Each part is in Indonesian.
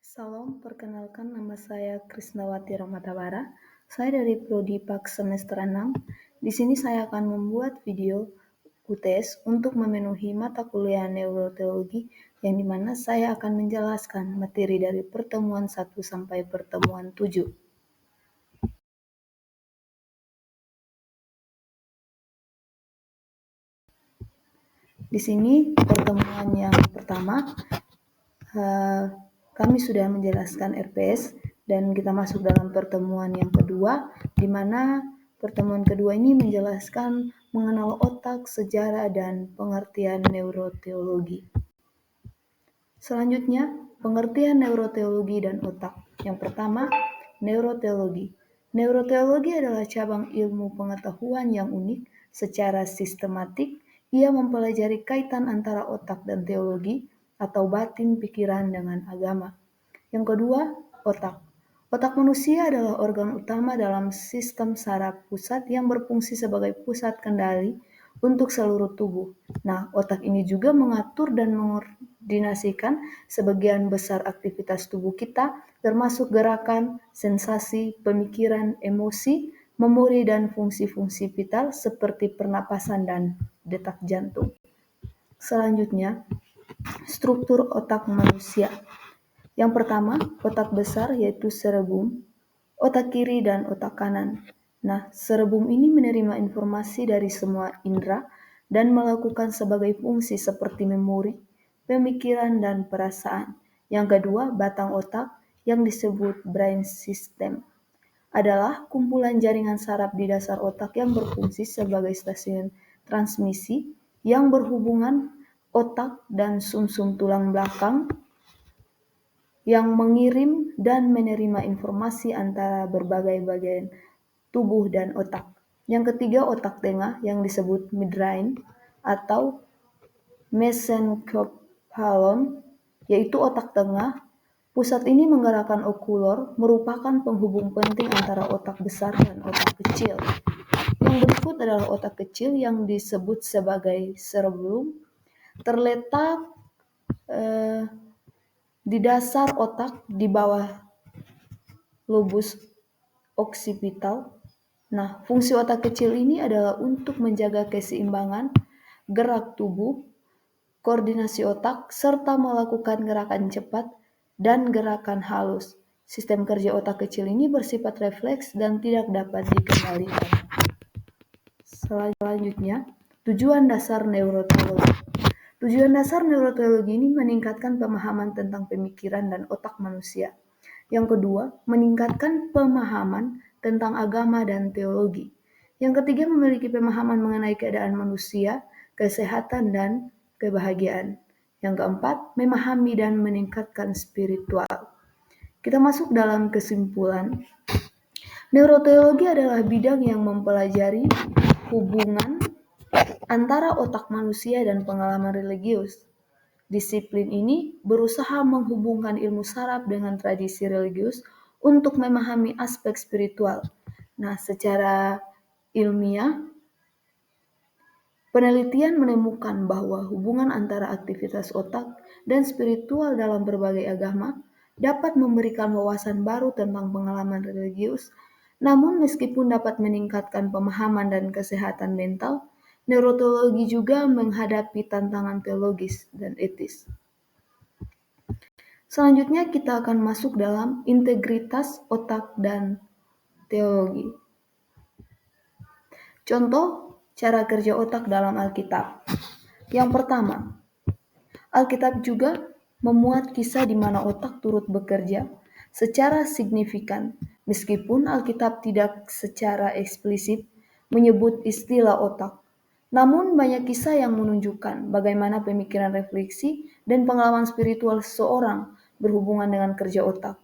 Salam, perkenalkan nama saya Krisnawati Romatabara. Saya dari Prodi PAK semester 6. Di sini saya akan membuat video UTS untuk memenuhi mata kuliah neuroteologi yang dimana saya akan menjelaskan materi dari pertemuan 1 sampai pertemuan 7. Di sini pertemuan yang pertama, kami sudah menjelaskan RPS dan kita masuk dalam pertemuan yang kedua, di mana pertemuan kedua ini menjelaskan mengenal otak, sejarah, dan pengertian neuroteologi. Selanjutnya, pengertian neuroteologi dan otak. Yang pertama, neuroteologi. Neuroteologi adalah cabang ilmu pengetahuan yang unik secara sistematik. Ia mempelajari kaitan antara otak dan teologi atau batin pikiran dengan agama. Yang kedua, otak. Otak manusia adalah organ utama dalam sistem saraf pusat yang berfungsi sebagai pusat kendali untuk seluruh tubuh. Nah, otak ini juga mengatur dan mengordinasikan sebagian besar aktivitas tubuh kita, termasuk gerakan, sensasi, pemikiran, emosi, memori, dan fungsi-fungsi vital seperti pernapasan dan detak jantung. Selanjutnya, struktur otak manusia. Yang pertama, otak besar yaitu cerebrum, otak kiri dan otak kanan. Nah, cerebrum ini menerima informasi dari semua indera dan melakukan sebagai fungsi seperti memori, pemikiran, dan perasaan. Yang kedua, batang otak yang disebut brain system adalah kumpulan jaringan saraf di dasar otak yang berfungsi sebagai stasiun transmisi yang berhubungan otak dan sumsum tulang belakang yang mengirim dan menerima informasi antara berbagai bagian tubuh dan otak. Yang ketiga, otak tengah yang disebut midbrain atau mesencephalon, yaitu otak tengah. Pusat ini menggerakkan okulor, merupakan penghubung penting antara otak besar dan otak kecil. Yang berikut adalah otak kecil yang disebut sebagai cerebellum, terletak di dasar otak di bawah lobus occipital. Nah, fungsi otak kecil ini adalah untuk menjaga keseimbangan gerak tubuh, koordinasi otak, serta melakukan gerakan cepat dan gerakan halus. Sistem kerja otak kecil ini bersifat refleks dan tidak dapat dikendalikan. Selanjutnya, tujuan dasar neuroteologi. Tujuan dasar neuroteologi ini meningkatkan pemahaman tentang pemikiran dan otak manusia. Yang kedua, meningkatkan pemahaman tentang agama dan teologi. Yang ketiga, memiliki pemahaman mengenai keadaan manusia, kesehatan, dan kebahagiaan. Yang keempat, memahami dan meningkatkan spiritual. Kita masuk dalam kesimpulan. Neuroteologi adalah bidang yang mempelajari hubungan antara otak manusia dan pengalaman religius. Disiplin ini berusaha menghubungkan ilmu saraf dengan tradisi religius untuk memahami aspek spiritual. Nah, secara ilmiah, penelitian menemukan bahwa hubungan antara aktivitas otak dan spiritual dalam berbagai agama dapat memberikan wawasan baru tentang pengalaman religius. Namun, meskipun dapat meningkatkan pemahaman dan kesehatan mental, neuroteologi juga menghadapi tantangan teologis dan etis. Selanjutnya kita akan masuk dalam integritas otak dan teologi. Contoh cara kerja otak dalam Alkitab. Yang pertama, Alkitab juga memuat kisah di mana otak turut bekerja secara signifikan, meskipun Alkitab tidak secara eksplisit menyebut istilah otak. Namun banyak kisah yang menunjukkan bagaimana pemikiran refleksi dan pengalaman spiritual seseorang berhubungan dengan kerja otak.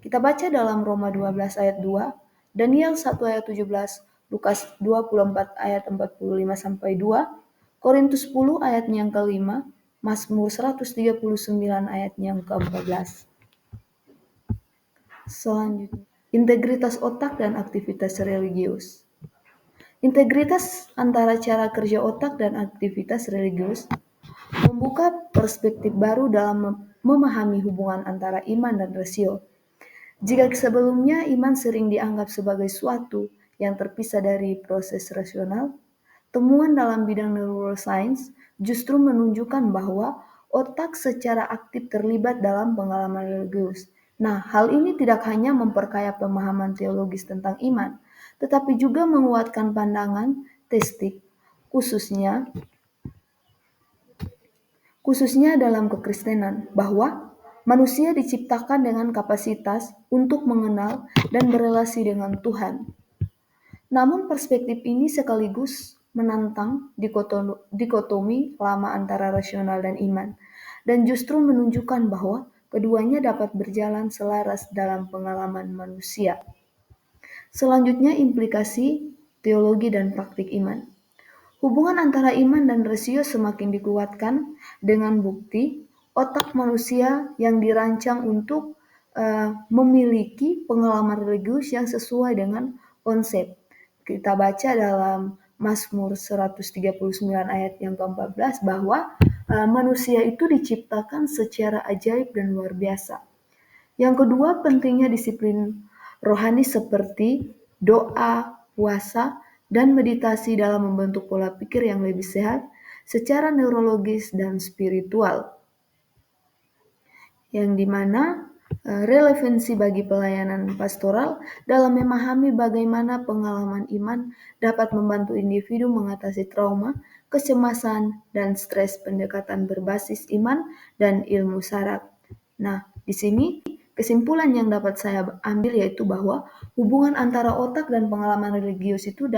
Kita baca dalam Roma 12 ayat 2, Daniel 1 ayat 17, Lukas 24 ayat 45 sampai 2, Korintus 10 ayatnya yang kelima, Mazmur 139 ayatnya yang ke-14. Selanjutnya, integritas otak dan aktivitas religius. Integritas antara cara kerja otak dan aktivitas religius membuka perspektif baru dalam memahami hubungan antara iman dan rasio. Jika sebelumnya iman sering dianggap sebagai suatu yang terpisah dari proses rasional, temuan dalam bidang neuroscience justru menunjukkan bahwa otak secara aktif terlibat dalam pengalaman religius. Nah, hal ini tidak hanya memperkaya pemahaman teologis tentang iman, tetapi juga menguatkan pandangan teistik, khususnya khususnya dalam kekristenan, bahwa manusia diciptakan dengan kapasitas untuk mengenal dan berelasi dengan Tuhan. Namun perspektif ini sekaligus menantang dikotomi lama antara rasional dan iman, dan justru menunjukkan bahwa keduanya dapat berjalan selaras dalam pengalaman manusia. Selanjutnya implikasi teologi dan praktik iman. Hubungan antara iman dan rasio semakin dikuatkan dengan bukti otak manusia yang dirancang untuk memiliki pengalaman religius yang sesuai dengan konsep. Kita baca dalam Mazmur 139 ayat yang ke-14 bahwa manusia itu diciptakan secara ajaib dan luar biasa. Yang kedua, pentingnya disiplin rohani seperti doa, puasa, dan meditasi dalam membentuk pola pikir yang lebih sehat secara neurologis dan spiritual, yang dimana relevansi bagi pelayanan pastoral dalam memahami bagaimana pengalaman iman dapat membantu individu mengatasi trauma, kecemasan, dan stres pendekatan berbasis iman dan ilmu saraf. Nah, di sini kesimpulan yang dapat saya ambil yaitu bahwa hubungan antara otak dan pengalaman religius itu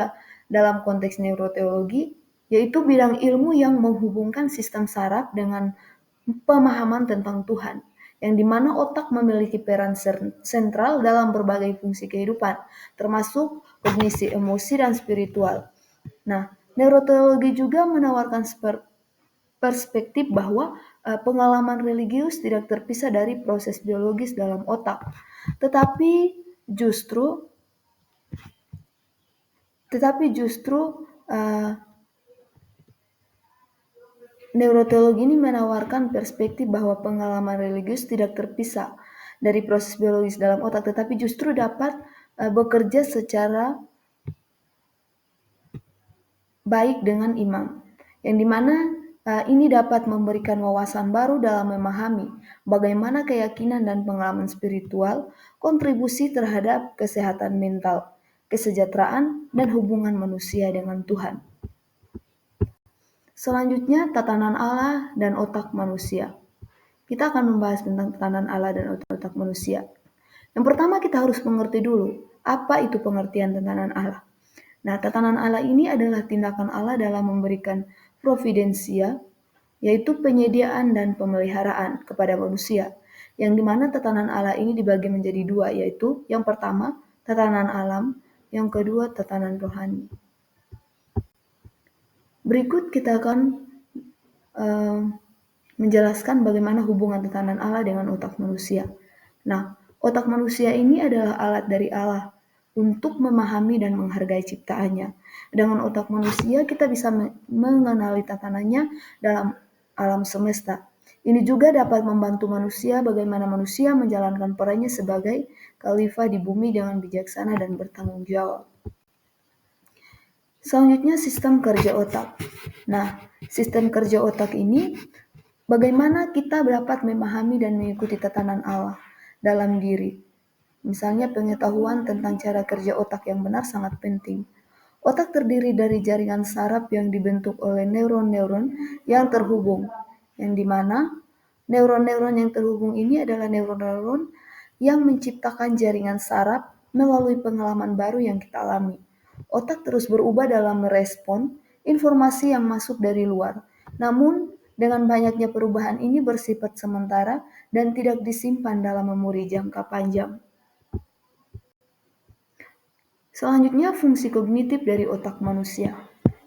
dalam konteks neuroteologi yaitu bidang ilmu yang menghubungkan sistem saraf dengan pemahaman tentang Tuhan, yang dimana otak memiliki peran sentral dalam berbagai fungsi kehidupan, termasuk kognisi, emosi, dan spiritual. Nah, neuroteologi juga menawarkan perspektif bahwa pengalaman religius tidak terpisah dari proses biologis dalam otak, tetapi justru neuroteologi ini menawarkan perspektif bahwa pengalaman religius tidak terpisah dari proses biologis dalam otak, tetapi justru dapat bekerja secara baik dengan imam, yang dimana ini dapat memberikan wawasan baru dalam memahami bagaimana keyakinan dan pengalaman spiritual kontribusi terhadap kesehatan mental, kesejahteraan, dan hubungan manusia dengan Tuhan. Selanjutnya, tatanan Allah dan otak manusia. Kita akan membahas tentang tatanan Allah dan otak manusia. Yang pertama kita harus mengerti dulu, apa itu pengertian tatanan Allah. Nah, tatanan Allah ini adalah tindakan Allah dalam memberikan providensia, yaitu penyediaan dan pemeliharaan kepada manusia, yang dimana tatanan Allah ini dibagi menjadi dua, yaitu yang pertama, tatanan alam, yang kedua, tatanan rohani. Berikut kita akan menjelaskan bagaimana hubungan tatanan Allah dengan otak manusia. Nah, otak manusia ini adalah alat dari Allah untuk memahami dan menghargai ciptaannya. Dengan otak manusia kita bisa mengenali tatanannya dalam alam semesta. Ini juga dapat membantu manusia bagaimana manusia menjalankan perannya sebagai khalifah di bumi dengan bijaksana dan bertanggung jawab. Selanjutnya sistem kerja otak. Nah, sistem kerja otak ini bagaimana kita dapat memahami dan mengikuti tatanan Allah dalam diri. Misalnya pengetahuan tentang cara kerja otak yang benar sangat penting. Otak terdiri dari jaringan saraf yang dibentuk oleh neuron-neuron yang terhubung, yang dimana neuron-neuron yang terhubung ini adalah neuron-neuron yang menciptakan jaringan saraf melalui pengalaman baru yang kita alami. Otak terus berubah dalam merespon informasi yang masuk dari luar. Namun, dengan banyaknya perubahan ini bersifat sementara dan tidak disimpan dalam memori jangka panjang. Selanjutnya, fungsi kognitif dari otak manusia.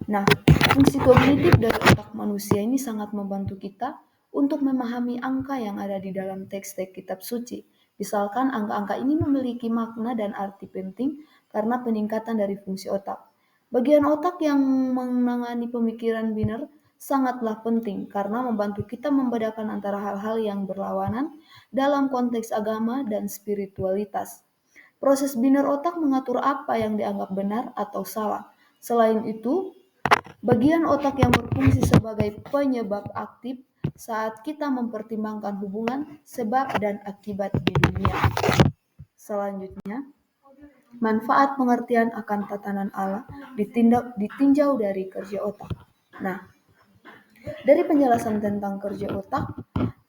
Nah, fungsi kognitif dari otak manusia ini sangat membantu kita untuk memahami angka yang ada di dalam teks-teks kitab suci. Misalkan angka-angka ini memiliki makna dan arti penting karena peningkatan dari fungsi otak. Bagian otak yang menangani pemikiran biner sangatlah penting karena membantu kita membedakan antara hal-hal yang berlawanan dalam konteks agama dan spiritualitas. Proses binar otak mengatur apa yang dianggap benar atau salah. Selain itu, bagian otak yang berfungsi sebagai penyebab aktif saat kita mempertimbangkan hubungan sebab dan akibat di dunia. Selanjutnya, manfaat pengertian akan tatanan Allah ditinjau dari kerja otak. Nah, dari penjelasan tentang kerja otak,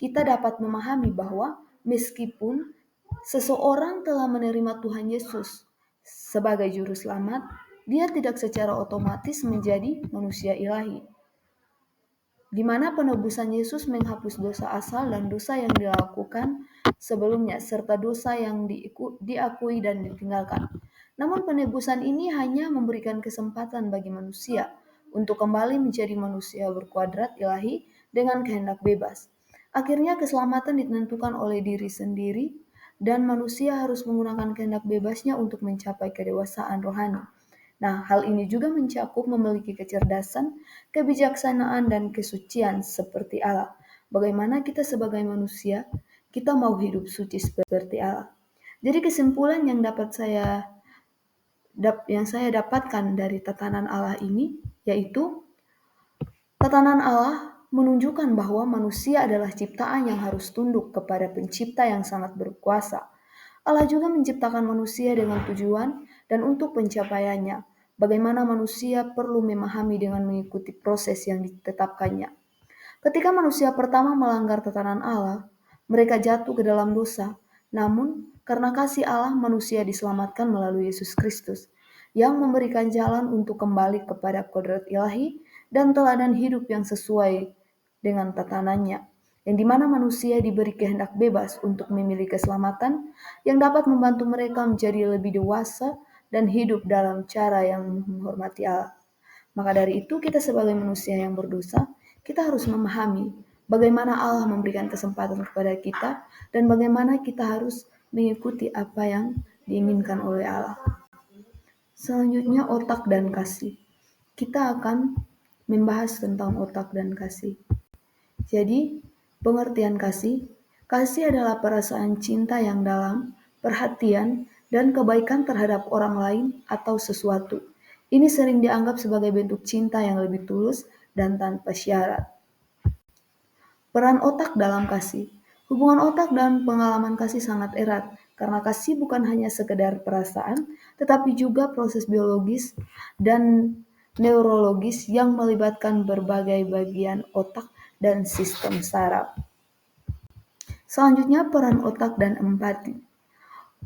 kita dapat memahami bahwa meskipun seseorang telah menerima Tuhan Yesus sebagai juru selamat, dia tidak secara otomatis menjadi manusia ilahi, di mana penebusan Yesus menghapus dosa asal dan dosa yang dilakukan sebelumnya, serta dosa yang diakui dan ditinggalkan. Namun penebusan ini hanya memberikan kesempatan bagi manusia untuk kembali menjadi manusia berkuadrat ilahi dengan kehendak bebas. Akhirnya keselamatan ditentukan oleh diri sendiri dan manusia harus menggunakan kehendak bebasnya untuk mencapai kedewasaan rohani. Nah, hal ini juga mencakup memiliki kecerdasan, kebijaksanaan, dan kesucian seperti Allah. Bagaimana kita sebagai manusia, kita mau hidup suci seperti Allah. Jadi kesimpulan yang saya dapatkan dari tatanan Allah ini, yaitu tatanan Allah menunjukkan bahwa manusia adalah ciptaan yang harus tunduk kepada pencipta yang sangat berkuasa. Allah juga menciptakan manusia dengan tujuan dan untuk pencapaiannya. Bagaimana manusia perlu memahami dengan mengikuti proses yang ditetapkannya. Ketika manusia pertama melanggar tatanan Allah, mereka jatuh ke dalam dosa. Namun, karena kasih Allah, manusia diselamatkan melalui Yesus Kristus, yang memberikan jalan untuk kembali kepada kodrat ilahi dan teladan hidup yang sesuai dengan tatanannya, yang dimana manusia diberi kehendak bebas untuk memilih keselamatan yang dapat membantu mereka menjadi lebih dewasa dan hidup dalam cara yang menghormati Allah. Maka dari itu kita sebagai manusia yang berdosa, kita harus memahami bagaimana Allah memberikan kesempatan kepada kita dan bagaimana kita harus mengikuti apa yang diinginkan oleh Allah. Selanjutnya otak dan kasih. Kita akan membahas tentang otak dan kasih. Jadi, pengertian kasih. Kasih adalah perasaan cinta yang dalam, perhatian, dan kebaikan terhadap orang lain atau sesuatu. Ini sering dianggap sebagai bentuk cinta yang lebih tulus dan tanpa syarat. Peran otak dalam kasih. Hubungan otak dan pengalaman kasih sangat erat, karena kasih bukan hanya sekedar perasaan, tetapi juga proses biologis dan neurologis yang melibatkan berbagai bagian otak dan sistem saraf. Selanjutnya, peran otak dan empati.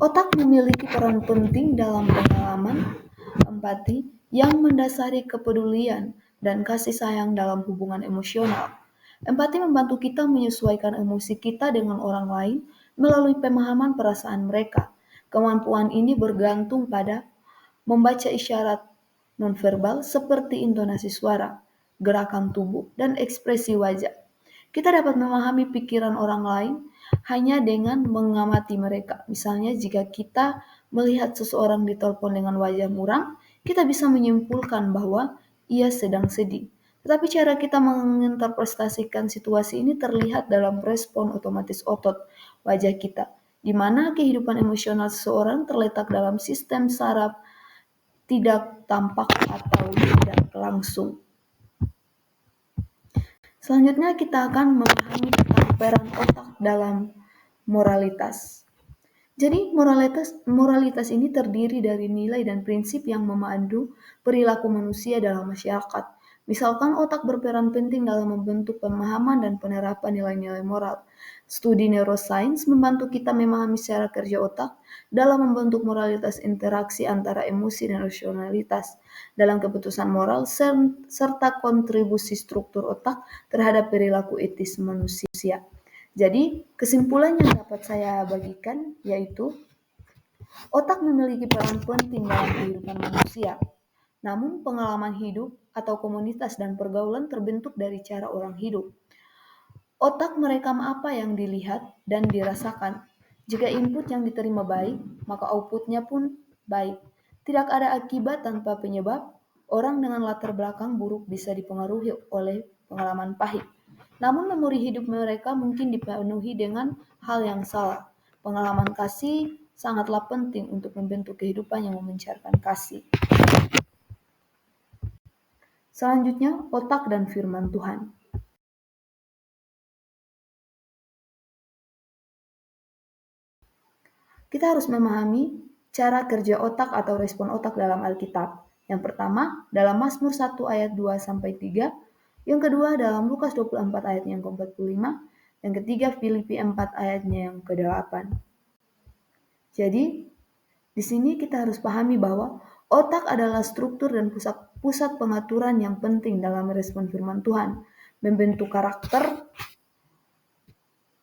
Otak memiliki peran penting dalam pengalaman empati yang mendasari kepedulian dan kasih sayang dalam hubungan emosional. Empati membantu kita menyesuaikan emosi kita dengan orang lain melalui pemahaman perasaan mereka. Kemampuan ini bergantung pada membaca isyarat nonverbal seperti intonasi suara, gerakan tubuh, dan ekspresi wajah. Kita dapat memahami pikiran orang lain hanya dengan mengamati mereka. Misalnya jika kita melihat seseorang ditelepon dengan wajah muram, kita bisa menyimpulkan bahwa ia sedang sedih. Tetapi cara kita menginterpretasikan situasi ini terlihat dalam respon otomatis otot wajah kita, di mana kehidupan emosional seseorang terletak dalam sistem saraf tidak tampak atau tidak langsung. Selanjutnya kita akan memahami tentang peran otak dalam moralitas. Jadi moralitas ini terdiri dari nilai dan prinsip yang memandu perilaku manusia dalam masyarakat. Misalkan otak berperan penting dalam membentuk pemahaman dan penerapan nilai-nilai moral. Studi neuroscience membantu kita memahami secara kerja otak dalam membentuk moralitas interaksi antara emosi dan rasionalitas dalam keputusan moral serta kontribusi struktur otak terhadap perilaku etis manusia. Jadi, kesimpulan yang dapat saya bagikan yaitu otak memiliki peran penting dalam kehidupan manusia. Namun, pengalaman hidup atau komunitas dan pergaulan terbentuk dari cara orang hidup. Otak merekam apa yang dilihat dan dirasakan. Jika input yang diterima baik, maka outputnya pun baik. Tidak ada akibat tanpa penyebab. Orang dengan latar belakang buruk bisa dipengaruhi oleh pengalaman pahit. Namun memori hidup mereka mungkin dipenuhi dengan hal yang salah. Pengalaman kasih sangatlah penting untuk membentuk kehidupan yang memancarkan kasih. Selanjutnya, otak dan firman Tuhan. Kita harus memahami cara kerja otak atau respon otak dalam Alkitab. Yang pertama, dalam Mazmur 1 ayat 2-3. Yang kedua, dalam Lukas 24 ayat yang ke-45. Yang ketiga, Filipi 4 ayatnya yang ke-8. Jadi, di sini kita harus pahami bahwa otak adalah struktur dan pusat pengaturan yang penting dalam respon firman Tuhan, membentuk karakter,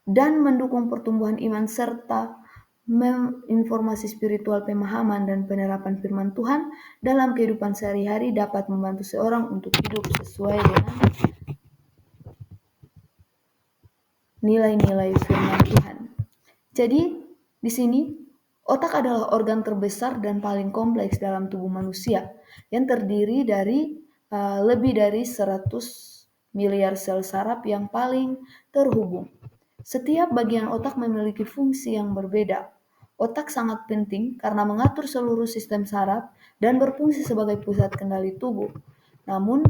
dan mendukung pertumbuhan iman serta informasi spiritual, pemahaman dan penerapan firman Tuhan dalam kehidupan sehari-hari dapat membantu seorang untuk hidup sesuai dengan nilai-nilai firman Tuhan. Jadi, di sini otak adalah organ terbesar dan paling kompleks dalam tubuh manusia yang terdiri dari lebih dari 100 miliar sel saraf yang paling terhubung. Setiap bagian otak memiliki fungsi yang berbeda. Otak sangat penting karena mengatur seluruh sistem saraf dan berfungsi sebagai pusat kendali tubuh. Namun,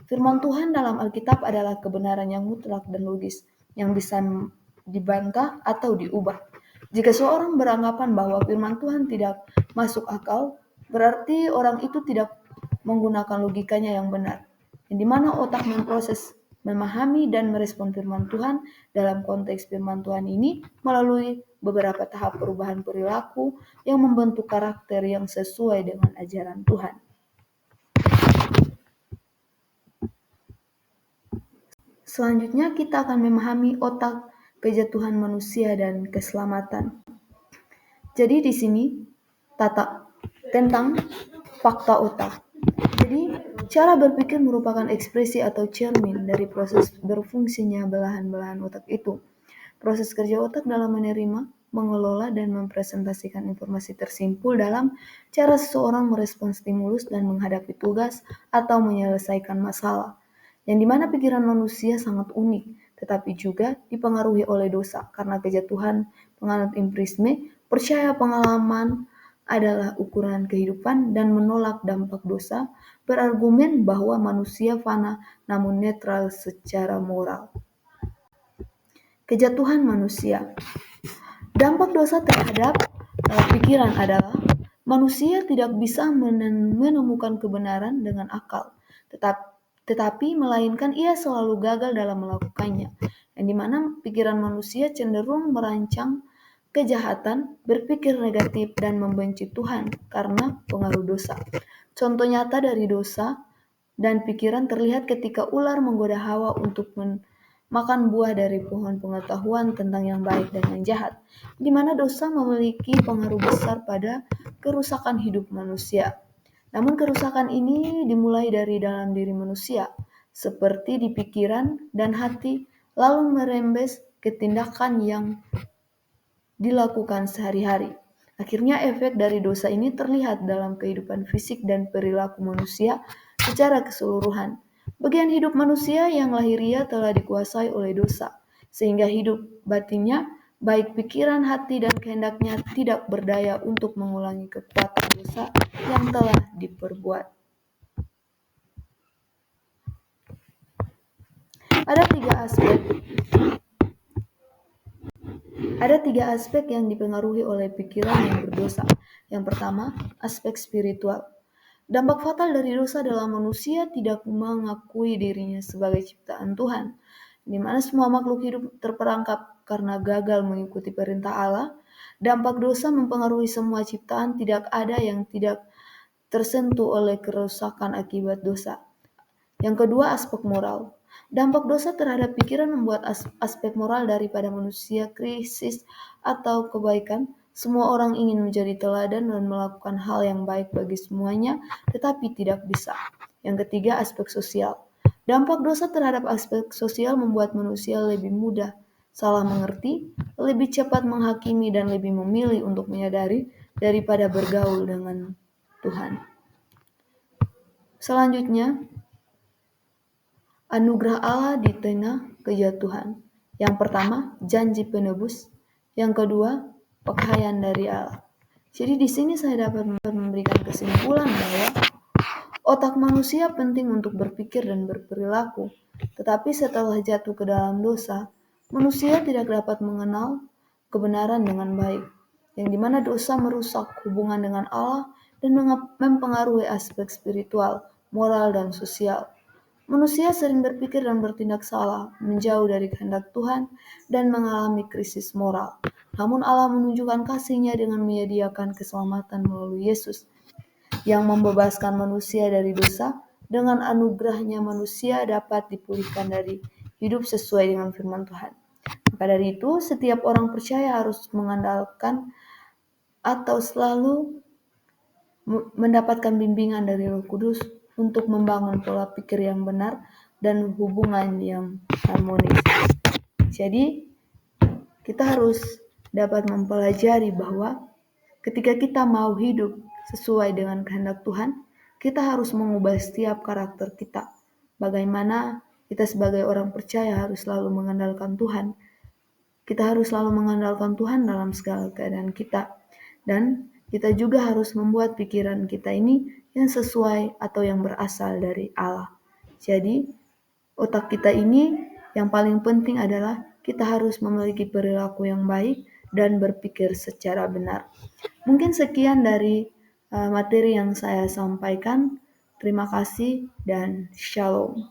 firman Tuhan dalam Alkitab adalah kebenaran yang mutlak dan logis yang bisa dibantah atau diubah. Jika seorang beranggapan bahwa firman Tuhan tidak masuk akal, berarti orang itu tidak menggunakan logikanya yang benar, yang dimana otak memproses, memahami, dan merespon firman Tuhan. Dalam konteks firman Tuhan ini melalui beberapa tahap perubahan perilaku yang membentuk karakter yang sesuai dengan ajaran Tuhan. Selanjutnya kita akan memahami otak, kejatuhan manusia, dan keselamatan. Jadi di sini tentang fakta otak. Jadi cara berpikir merupakan ekspresi atau cermin dari proses berfungsinya belahan-belahan otak itu. Proses kerja otak dalam menerima, mengelola, dan mempresentasikan informasi tersimpul dalam cara seseorang merespons stimulus dan menghadapi tugas atau menyelesaikan masalah. Yang dimana pikiran manusia sangat unik, tetapi juga dipengaruhi oleh dosa karena kejatuhan. Penganut empirisme percaya pengalaman adalah ukuran kehidupan dan menolak dampak dosa, berargumen bahwa manusia fana namun netral secara moral. Kejatuhan manusia. Dampak dosa terhadap pikiran adalah manusia tidak bisa menemukan kebenaran dengan akal, tetapi melainkan ia selalu gagal dalam melakukannya, yang dimana pikiran manusia cenderung merancang kejahatan, berpikir negatif, dan membenci Tuhan karena pengaruh dosa. Contoh nyata dari dosa dan pikiran terlihat ketika ular menggoda Hawa untuk makan buah dari pohon pengetahuan tentang yang baik dan yang jahat, di mana dosa memiliki pengaruh besar pada kerusakan hidup manusia. Namun kerusakan ini dimulai dari dalam diri manusia, seperti di pikiran dan hati, lalu merembes ke tindakan yang dilakukan sehari-hari. Akhirnya efek dari dosa ini terlihat dalam kehidupan fisik dan perilaku manusia secara keseluruhan. Bagian hidup manusia yang lahiriah telah dikuasai oleh dosa, sehingga hidup batinnya, baik pikiran, hati, dan kehendaknya tidak berdaya untuk mengulangi kekuatan dosa yang telah diperbuat. Ada tiga aspek yang dipengaruhi oleh pikiran yang berdosa. Yang pertama, aspek spiritual. Dampak fatal dari dosa adalah manusia tidak mengakui dirinya sebagai ciptaan Tuhan, di mana semua makhluk hidup terperangkap karena gagal mengikuti perintah Allah. Dampak dosa mempengaruhi semua ciptaan, tidak ada yang tidak tersentuh oleh kerusakan akibat dosa. Yang kedua, aspek moral. Dampak dosa terhadap pikiran membuat aspek moral daripada manusia krisis atau kebaikan. Semua orang ingin menjadi teladan dan melakukan hal yang baik bagi semuanya, tetapi tidak bisa. Yang ketiga, aspek sosial. Dampak dosa terhadap aspek sosial membuat manusia lebih mudah salah mengerti, lebih cepat menghakimi, dan lebih memilih untuk menyadari daripada bergaul dengan Tuhan. Selanjutnya, Anugerah Allah di tengah kejatuhan. Yang pertama, janji penebus. Yang kedua, pakaian dari Allah. Jadi di sini saya dapat memberikan kesimpulan bahwa otak manusia penting untuk berpikir dan berperilaku, tetapi setelah jatuh ke dalam dosa, manusia tidak dapat mengenal kebenaran dengan baik, yang dimana dosa merusak hubungan dengan Allah dan mempengaruhi aspek spiritual, moral, dan sosial. Manusia sering berpikir dan bertindak salah, menjauh dari kehendak Tuhan, dan mengalami krisis moral. Namun Allah menunjukkan kasih-Nya dengan menyediakan keselamatan melalui Yesus, yang membebaskan manusia dari dosa. Dengan anugerahnya manusia dapat dipulihkan dari hidup sesuai dengan firman Tuhan. Maka dari itu, setiap orang percaya harus mengandalkan atau selalu mendapatkan bimbingan dari Roh Kudus untuk membangun pola pikir yang benar dan hubungan yang harmonis. Jadi, kita harus dapat mempelajari bahwa ketika kita mau hidup sesuai dengan kehendak Tuhan, kita harus mengubah setiap karakter kita. Bagaimana kita sebagai orang percaya harus selalu mengandalkan Tuhan. Kita harus selalu mengandalkan Tuhan dalam segala keadaan kita. Dan kita juga harus membuat pikiran kita ini yang sesuai atau yang berasal dari Allah. Jadi, otak kita ini yang paling penting adalah kita harus memiliki perilaku yang baik dan berpikir secara benar. Mungkin sekian dari materi yang saya sampaikan. Terima kasih dan shalom.